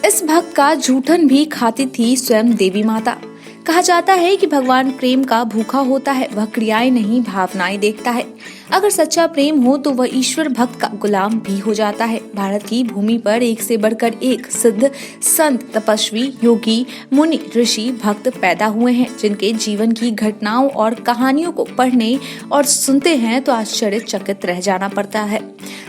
इस भक्त का जूठन भी खाती थी स्वयं देवी माता। कहा जाता है कि भगवान प्रेम का भूखा होता है, वह क्रियाएं नहीं भावनाएं देखता है। अगर सच्चा प्रेम हो तो वह ईश्वर भक्त का गुलाम भी हो जाता है। भारत की भूमि पर एक से बढ़कर एक सिद्ध, संत, तपस्वी, योगी, मुनि, ऋषि, भक्त पैदा हुए हैं, जिनके जीवन की घटनाओं और कहानियों को पढ़ने और सुनते हैं तो आश्चर्यचकित रह जाना पड़ता है।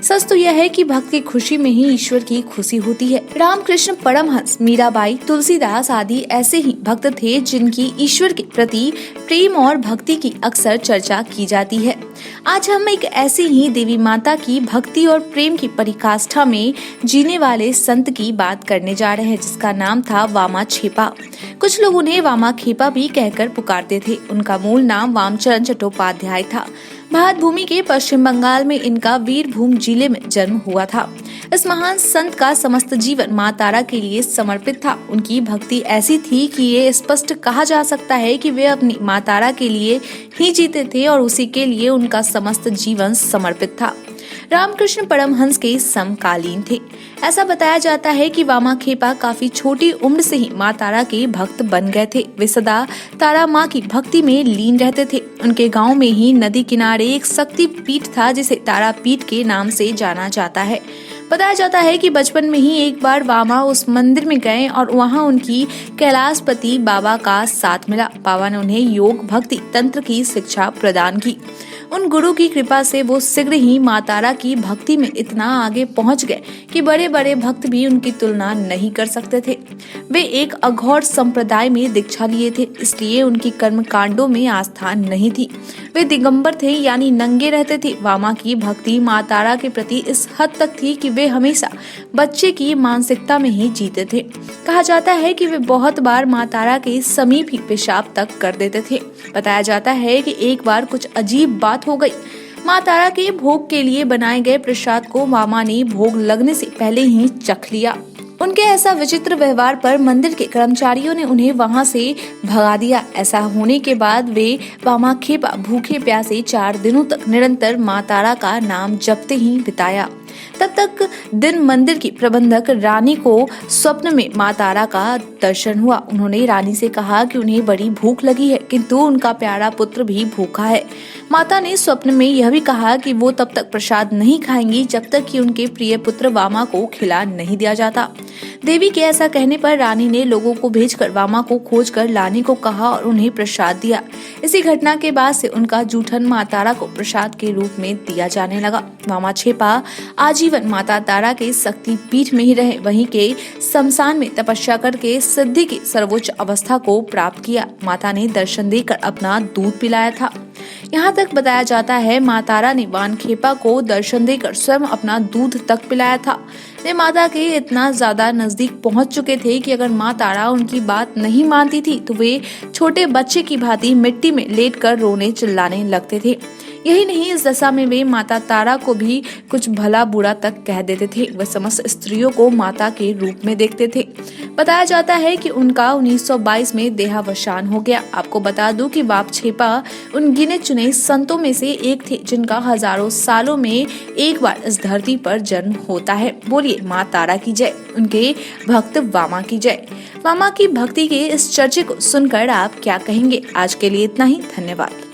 सच तो यह है कि भक्त की खुशी में ही ईश्वर की खुशी होती है। रामकृष्ण परमहंस, मीराबाई, तुलसीदास आदि ऐसे ही भक्त थे जिनकी ईश्वर के प्रति प्रेम और भक्ति की अक्सर चर्चा की जाती है। आज हम एक ऐसी ही देवी माता की भक्ति और प्रेम की परिकाष्ठा में जीने वाले संत की बात करने जा रहे हैं, जिसका नाम था वामाक्षेपा। कुछ लोग उन्हें वामाखेपा भी कहकर पुकारते थे। उनका मूल नाम वामचरण चट्टोपाध्याय था। भारत भूमि के पश्चिम बंगाल में इनका वीरभूम जिले में जन्म हुआ था। इस महान संत का समस्त जीवन माँ तारा के लिए समर्पित था। उनकी भक्ति ऐसी थी कि ये स्पष्ट कहा जा सकता है कि वे अपनी माँ तारा के लिए ही जीते थे और उसी के लिए उनका समस्त जीवन समर्पित था। रामकृष्ण परमहंस के समकालीन थे। ऐसा बताया जाता है कि वामाखेपा काफी छोटी उम्र से ही माँ तारा के भक्त बन गए थे। वे सदा तारा माँ की भक्ति में लीन रहते थे। उनके गांव में ही नदी किनारे एक शक्ति पीठ था, जिसे तारा पीठ के नाम से जाना जाता है। बताया जाता है कि बचपन में ही एक बार वामा उस मंदिर में गए और वहां उनकी कैलाशपति बाबा का साथ मिला। बाबा ने उन्हें योग, भक्ति, तंत्र की शिक्षा प्रदान की। उन गुरु की कृपा से वो शीघ्र ही माँ तारा की भक्ति में इतना आगे पहुंच गए कि बड़े बड़े भक्त भी उनकी तुलना नहीं कर सकते थे। वे एक अघोर संप्रदाय में दीक्षा लिए थे, इसलिए उनकी कर्म कांडों में आस्था नहीं थी। वे दिगंबर थे, यानी नंगे रहते थे। वामा की भक्ति माँ तारा के प्रति इस हद तक थी कि वे हमेशा बच्चे की मानसिकता में ही जीते थे। कहा जाता है कि वे बहुत बार माँ तारा के समीप ही पेशाब तक कर देते थे। बताया जाता है कि एक बार कुछ अजीब बात हो गई। माँ तारा के भोग के लिए बनाए गए प्रसाद को वामा ने भोग लगने से पहले ही चख लिया। उनके ऐसा विचित्र व्यवहार पर मंदिर के कर्मचारियों ने उन्हें वहां से भगा दिया। ऐसा होने के बाद वे वामाखेपा भूखे प्यासे 4 दिनों तक निरंतर माँ तारा का नाम जपते ही बिताया। तब तक दिन मंदिर की प्रबंधक रानी को स्वप्न में माँ तारा का दर्शन हुआ। उन्होंने रानी से कहा कि उन्हें बड़ी भूख लगी है, किंतु उनका प्यारा पुत्र भी भूखा है। माता ने स्वप्न में यह भी कहा कि वो तब तक प्रसाद नहीं खाएंगी जब तक कि उनके प्रिय पुत्र वामा को खिला नहीं दिया जाता। देवी के ऐसा कहने पर रानी ने लोगों को भेजकर वामा को खोज कर लाने को कहा और उन्हें प्रसाद दिया। इसी घटना के बाद से उनका जूठन माँ तारा को प्रसाद के रूप में दिया जाने लगा। वामाक्षेपा आजीवन माता तारा के शक्ति पीठ में ही रहे, वहीं के शमशान में तपस्या करके सिद्धि की सर्वोच्च अवस्था को प्राप्त किया। माता ने दर्शन देकर अपना दूध पिलाया था। यहाँ तक बताया जाता है माँ तारा ने वानखेपा को दर्शन देकर स्वयं अपना दूध तक पिलाया था। वे माता के इतना ज्यादा नजदीक पहुँच चुके थे कि अगर माँ तारा उनकी बात नहीं मानती थी तो वे छोटे बच्चे की भांति मिट्टी में लेटकर रोने चिल्लाने लगते थे। यही नहीं, इस दशा में वे माता तारा को भी कुछ भला बुरा तक कह देते थे। वे समस्त स्त्रियों को माता के रूप में देखते थे। बताया जाता है कि उनका 1922 में देहावसान हो गया। आपको बता दूं कि वामक्षेपा उन गिने चुने संतों में से एक थे जिनका हजारों सालों में एक बार इस धरती पर जन्म होता है। बोलिए माँ तारा की जय, उनके भक्त वामा की जय। वामा की भक्ति के इस चर्चे को सुनकर आप क्या कहेंगे? आज के लिए इतना ही, धन्यवाद।